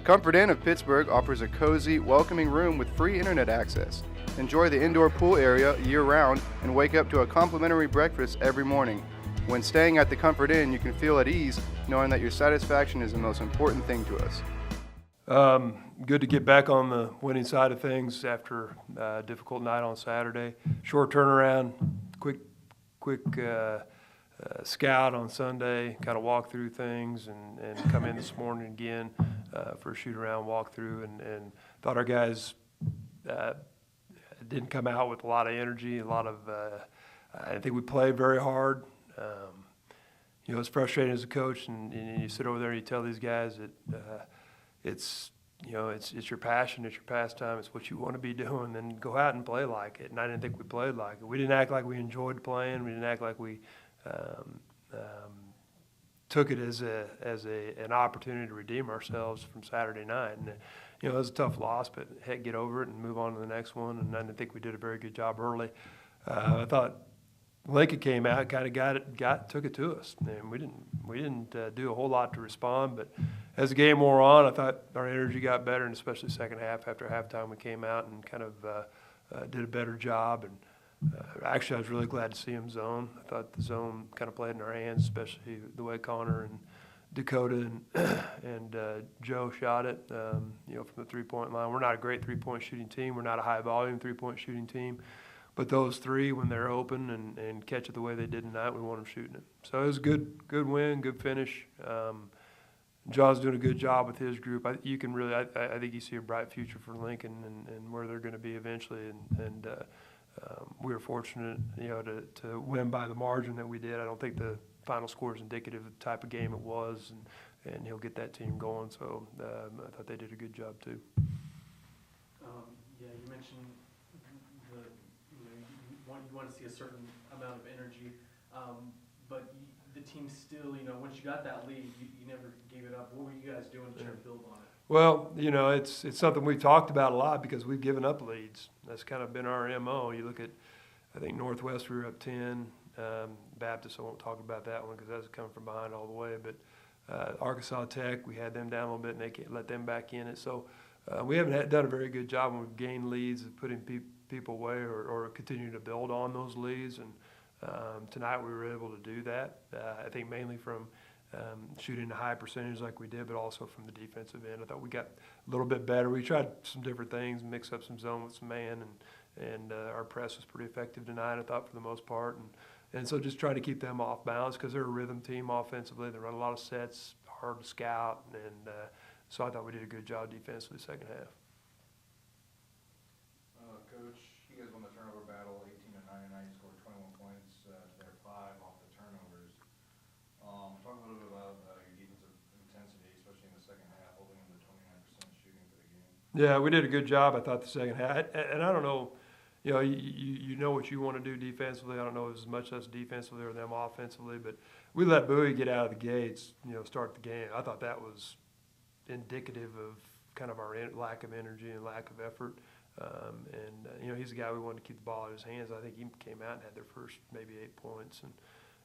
Comfort Inn of Pittsburgh offers a cozy, welcoming room with free internet access. Enjoy the indoor pool area year-round and wake up to a complimentary breakfast every morning. When staying at the Comfort Inn, you can feel at ease knowing that your satisfaction is the most important thing to us. Good to get back on the winning side of things after a difficult night on Saturday. Short turnaround, quick scout on Sunday, kind of walk through things and come in this morning again for a shoot-around walkthrough and thought our guys didn't come out with a lot of energy, I think we played very hard. It's frustrating as a coach, and you sit over there and you tell these guys that it's your passion, it's your pastime, it's what you want to be doing, then go out and play like it. And I didn't think we played like it. We didn't act like we enjoyed playing. We didn't act like we took it as an opportunity to redeem ourselves from Saturday night. And it was a tough loss, but heck, get over it and move on to the next one. And I didn't think we did a very good job early. I thought Lincoln came out, kind of took it to us, and we didn't do a whole lot to respond. But as the game wore on, I thought our energy got better, and especially second half. After halftime, we came out and kind of did a better job. And actually, I was really glad to see him zone. I thought the zone kind of played in our hands, especially the way Connor and Dakota and Joe shot it. From the three-point line. We're not a great three-point shooting team. We're not a high-volume three-point shooting team. But those three, when they're open and catch it the way they did tonight, we want them shooting it. So it was a good win, good finish. John's doing a good job with his group. I think you see a bright future for Lincoln and where they're going to be eventually. And we were fortunate, to win by the margin that we did. I don't think the final score is indicative of the type of game it was, and he'll get that team going. So I thought they did a good job too. You mentioned you want to see a certain amount of energy, but the team still, once you got that lead, you never gave it up. What were you guys doing to try to build on it? Well, it's something we've talked about a lot because we've given up leads. That's kind of been our MO. You look at, I think Northwest we were up 10. Baptist, I won't talk about that one because that's coming from behind all the way. But Arkansas Tech, we had them down a little bit and they let them back in it. So we haven't done a very good job when we've gained leads of putting people away or continue to build on those leads. And tonight we were able to do that. I think mainly from shooting a high percentage like we did, but also from the defensive end. I thought we got a little bit better. We tried some different things, mix up some zone with some man, and our press was pretty effective tonight, I thought, for the most part. And so just trying to keep them off balance because they're a rhythm team offensively. They run a lot of sets, hard to scout, and so I thought we did a good job defensively second half. Coach, you guys won the turnover battle 18-9 tonight. You scored 21 points to their 5 off the turnovers. Talk a little bit about your defensive intensity, especially in the second half, holding them to 29% shooting for the game. Yeah, we did a good job, I thought, the second half. And I don't know, you know what you want to do defensively. I don't know as much us defensively or them offensively, but we let Bowie get out of the gates, start the game. I thought that was indicative of kind of our lack of energy and lack of effort. He's a guy we wanted to keep the ball in his hands. I think he came out and had their first maybe 8 points,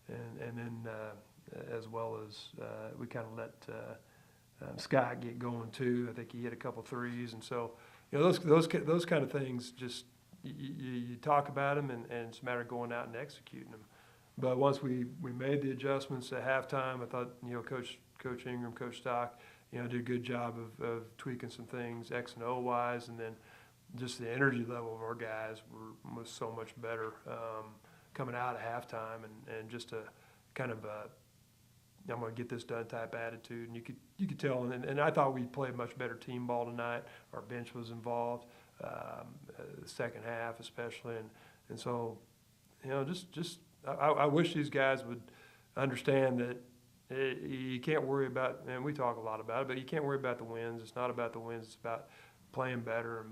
and then as well as we kind of let Scott get going too. I think he hit a couple threes, and so those kind of things just you talk about them, and it's a matter of going out and executing them. But once we made the adjustments at halftime, I thought Coach Ingram, Coach Stock, did a good job of tweaking some things X and O wise, and then just the energy level of our guys was so much better coming out of halftime, and just a kind of I'm going to get this done type attitude. And you could tell, and I thought we played much better team ball tonight. Our bench was involved, the second half especially, and so I wish these guys would understand that you can't worry about, and we talk a lot about it, but you can't worry about the wins. It's not about the wins. It's about playing better,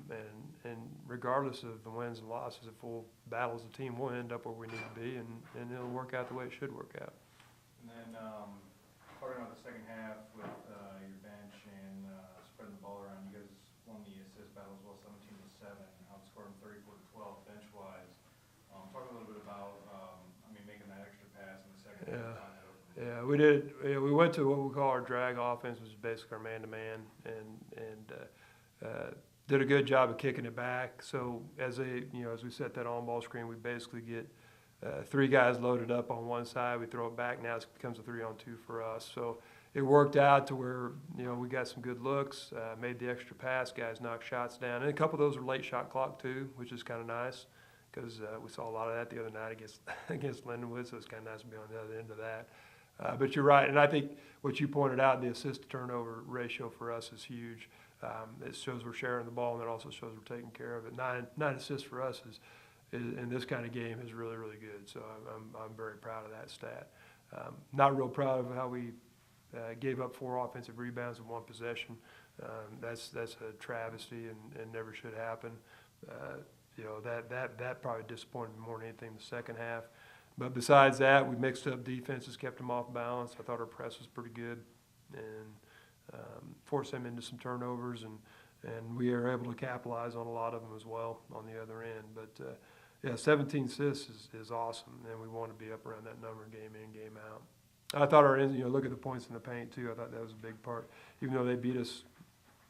and regardless of the wins and losses, if we'll battle as a team, we'll end up where we need to be, and it'll work out the way it should work out. And then starting out the second half with your bench and spreading the ball around, you guys won the assist battle as well, 17-7, outscored them 34-12 bench-wise. Talk a little bit about making that extra pass in the second half. Yeah, we did. We went to what we call our drag offense, which is basically our man-to-man, and did a good job of kicking it back. So as we set that on-ball screen, we basically get 3 guys loaded up on one side. We throw it back. Now it becomes a 3-on-2 for us. So it worked out to where, we got some good looks, made the extra pass, guys knocked shots down. And a couple of those were late shot clock too, which is kind of nice because we saw a lot of that the other night against Lindenwood, so it's kind of nice to be on the other end of that. But you're right, and I think what you pointed out, the assist-to-turnover ratio for us is huge. It shows we're sharing the ball, and it also shows we're taking care of it. Nine assists for us is in this kind of game is really, really good. So I'm very proud of that stat. Not real proud of how we gave up 4 offensive rebounds in 1 possession. That's a travesty and never should happen. That probably disappointed me more than anything in the second half. But besides that, we mixed up defenses, kept them off balance. I thought our press was pretty good and forced them into some turnovers, and we are able to capitalize on a lot of them as well on the other end. But, 17 assists is awesome, and we want to be up around that number game in, game out. I thought look at the points in the paint, too. I thought that was a big part. Even though they beat us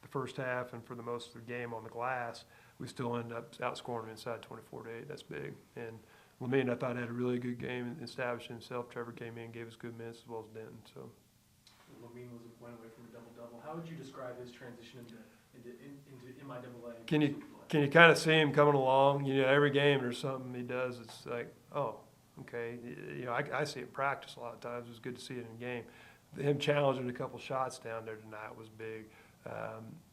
the first half and for the most of the game on the glass, we still end up outscoring them inside 24-8. That's big. And Lamine, I thought, had a really good game and established himself. Trevor came in, gave us good minutes as well as Denton. So Lamine went away from a double-double. How would you describe his transition into MIAA? Can you kind of see him coming along? Every game there's something he does. It's like, oh, okay. I see it in practice a lot of times. It was good to see it in game. Him challenging a couple shots down there tonight was big.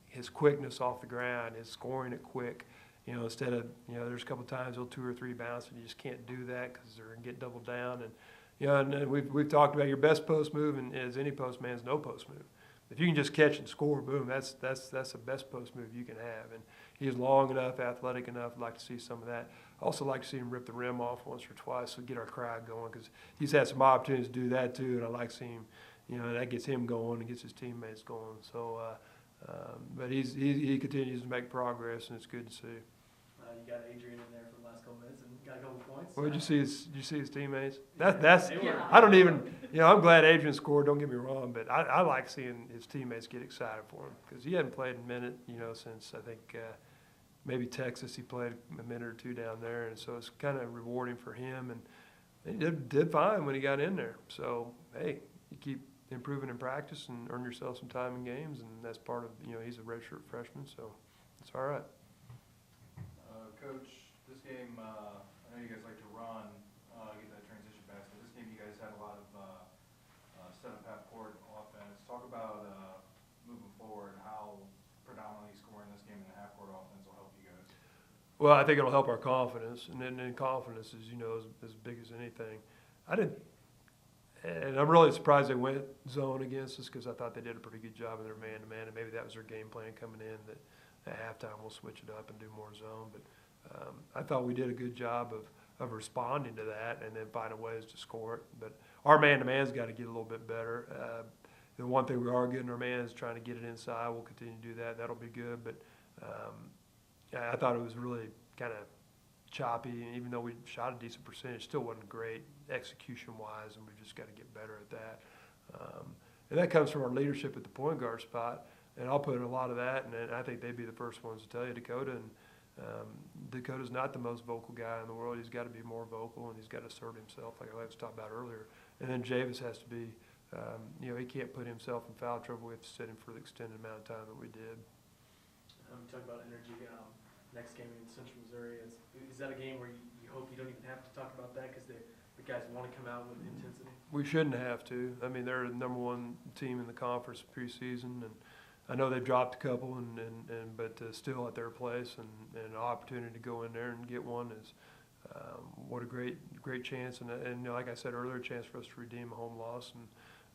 His quickness off the ground, his scoring it quick. Instead of, there's a couple times he'll 2 or 3 bounce and you just can't do that because they're going to get doubled down. And we've talked about your best post move and as any post man's no post move. If you can just catch and score, boom, that's the best post move you can have. And he's long enough, athletic enough. I'd like to see some of that. I also like to see him rip the rim off once or twice to get our crowd going because he's had some opportunities to do that too. And I like seeing him, that gets him going and gets his teammates going. So, but he continues to make progress, and it's good to see. You got Adrian in there for the last couple minutes and got a couple points. Well, did you see his teammates? Yeah. I don't even, I'm glad Adrian scored, don't get me wrong, but I like seeing his teammates get excited for him because he hadn't played a minute, since I think maybe Texas. He played a minute or 2 down there, and so it's kind of rewarding for him, and he did fine when he got in there. So, hey, you keep improving in practice and earn yourself some time in games, and that's part of, he's a redshirt freshman, so it's all right. Coach, this game, I know you guys like to run, get that transition pass, but this game you guys had a lot of set-up half-court offense. Talk about moving forward, how predominantly scoring this game in the half-court offense will help you guys. Well, I think it'll help our confidence, and then confidence is, as big as anything. And I'm really surprised they went zone against us because I thought they did a pretty good job of their man-to-man, and maybe that was their game plan coming in, that at halftime we'll switch it up and do more zone. But I thought we did a good job of responding to that and then finding ways to score it. But our man-to-man's got to get a little bit better. The one thing we are good in our man is trying to get it inside. We'll continue to do that. That'll be good. But I thought it was really kind of choppy. And even though we shot a decent percentage, still wasn't great execution-wise, and we've just got to get better at that. And that comes from our leadership at the point guard spot. And I'll put in a lot of that, and I think they'd be the first ones to tell you, Dakota. And Dakota's not the most vocal guy in the world. He's got to be more vocal, and he's got to assert himself, like I was talking about earlier. And then Javis has to be, he can't put himself in foul trouble. We have to sit him for the extended amount of time that we did. Talk about energy. Next game in Central Missouri. Is that a game where you hope you don't even have to talk about that because the guys want to come out with intensity? We shouldn't have to. I mean, they're the #1 team in the conference preseason, and I know they've dropped a couple, but still at their place, and an opportunity to go in there and get one is what a great chance, and like I said earlier, a chance for us to redeem a home loss,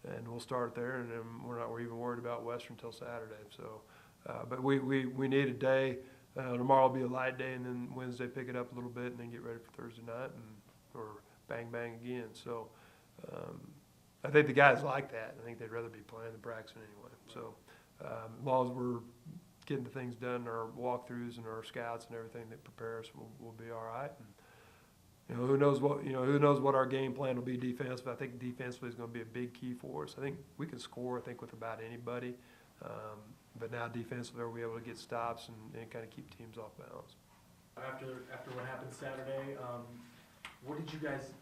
and we'll start there, and then we're even worried about Western until Saturday. So, but we need a day. Tomorrow will be a light day, and then Wednesday pick it up a little bit, and then get ready for Thursday night, or bang bang again. So, I think the guys like that. I think they'd rather be playing than practicing anyway. So. As long as we're getting the things done, our walkthroughs and our scouts and everything that prepare us, we'll be all right. And who knows what our game plan will be defensively. I think defensively is going to be a big key for us. I think we can score. I think with about anybody. But now defensively, we'll be able to get stops and kind of keep teams off balance. After what happened Saturday, what did you guys,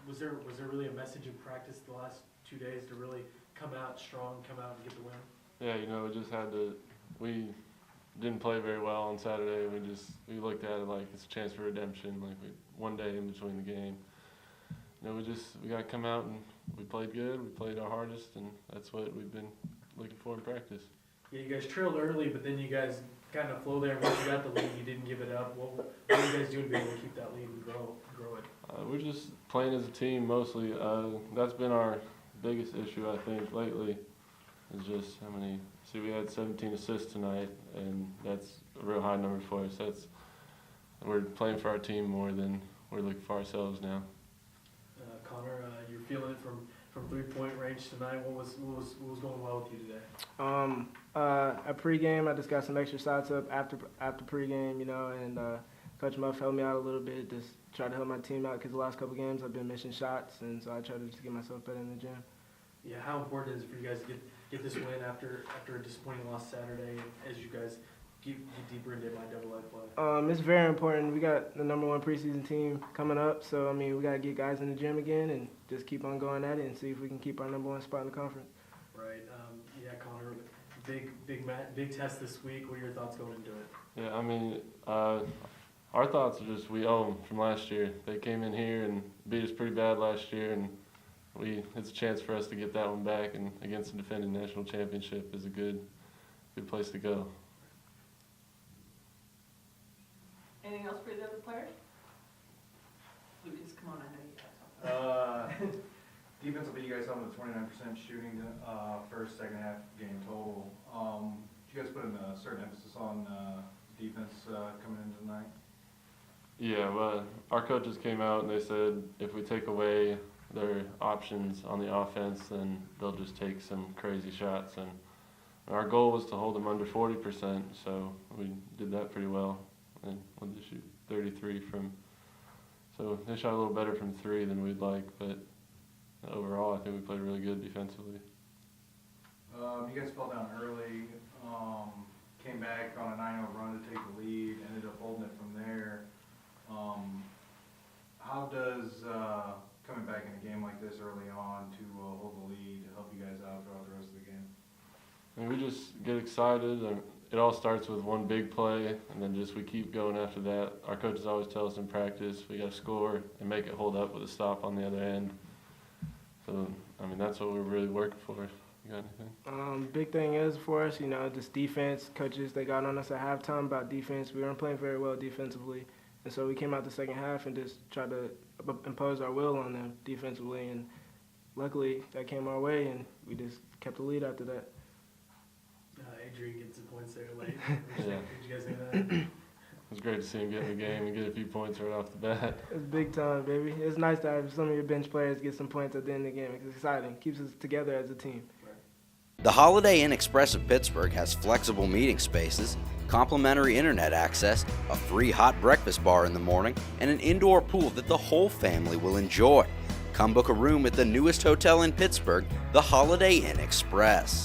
was there really a message in practice the last 2 days to really come out strong, come out and get the win? Yeah, we just had to. We didn't play very well on Saturday. We looked at it like it's a chance for redemption. Like one day in between the game. We got to come out and we played good. We played our hardest, and that's what we've been looking for in practice. Yeah, you guys trailed early, but then you guys kind of flow there. Once you got the lead, you didn't give it up. What are you guys doing to be able to keep that lead and grow it? We're just playing as a team mostly. That's been our biggest issue, I think, lately. Is just how many. See, we had 17 assists tonight, and that's a real high number for us. We're playing for our team more than we're looking for ourselves now. Connor, you're feeling it from 3-point range tonight. What was going well with you today? At pregame, I just got some extra shots up after pregame, and Coach Muff helped me out a little bit, just try to help my team out because the last couple games I've been missing shots, and so I try to just get myself better in the gym. Yeah, how important is it for you guys to get this win after a disappointing loss Saturday, as you guys get deeper into MIAA play? It's very important. We got the #1 preseason team coming up, so we got to get guys in the gym again and just keep on going at it and see if we can keep our #1 spot in the conference. Right. Yeah, Connor, big test this week. What are your thoughts going into it? Yeah, our thoughts are just we owe them from last year. They came in here and beat us pretty bad last year, and it's a chance for us to get that one back, and against the defending national championship is a good place to go. Anything else for the other players? Lucas, come on, I know you got something. Defensively, you guys held them to 29% shooting first, second half game total. Did you guys put in a certain emphasis on defense coming in tonight? Yeah, but our coaches came out and they said if we take away their options on the offense, then they'll just take some crazy shots. And our goal was to hold them under 40%, so we did that pretty well. And wanted to shoot 33 from. So they shot a little better from 3 than we'd like, but overall I think we played really good defensively. You guys fell down early, came back on a 9-0 run to take the lead, ended up holding it from there. How does coming back in a game like this early on to hold the lead help you guys out throughout the rest of the game? And we just get excited, and it all starts with one big play, and then we keep going after that. Our coaches always tell us in practice we got to score and make it hold up with a stop on the other end. So, that's what we're really working for. You got anything? Big thing is for us, just defense. Coaches, they got on us at halftime about defense. We weren't playing very well defensively, and so we came out the second half and just tried to impose our will on them defensively, and luckily that came our way, and we just kept the lead after that. Adrian gets some points there late. Yeah. Did you guys know that? It was great to see him get in the game and get a few points right off the bat. It's big time, baby. It's nice to have some of your bench players get some points at the end of the game. It's exciting. Keeps us together as a team. The Holiday Inn Express of Pittsburgh has flexible meeting spaces, complimentary internet access, a free hot breakfast bar in the morning, and an indoor pool that the whole family will enjoy. Come book a room at the newest hotel in Pittsburgh, the Holiday Inn Express.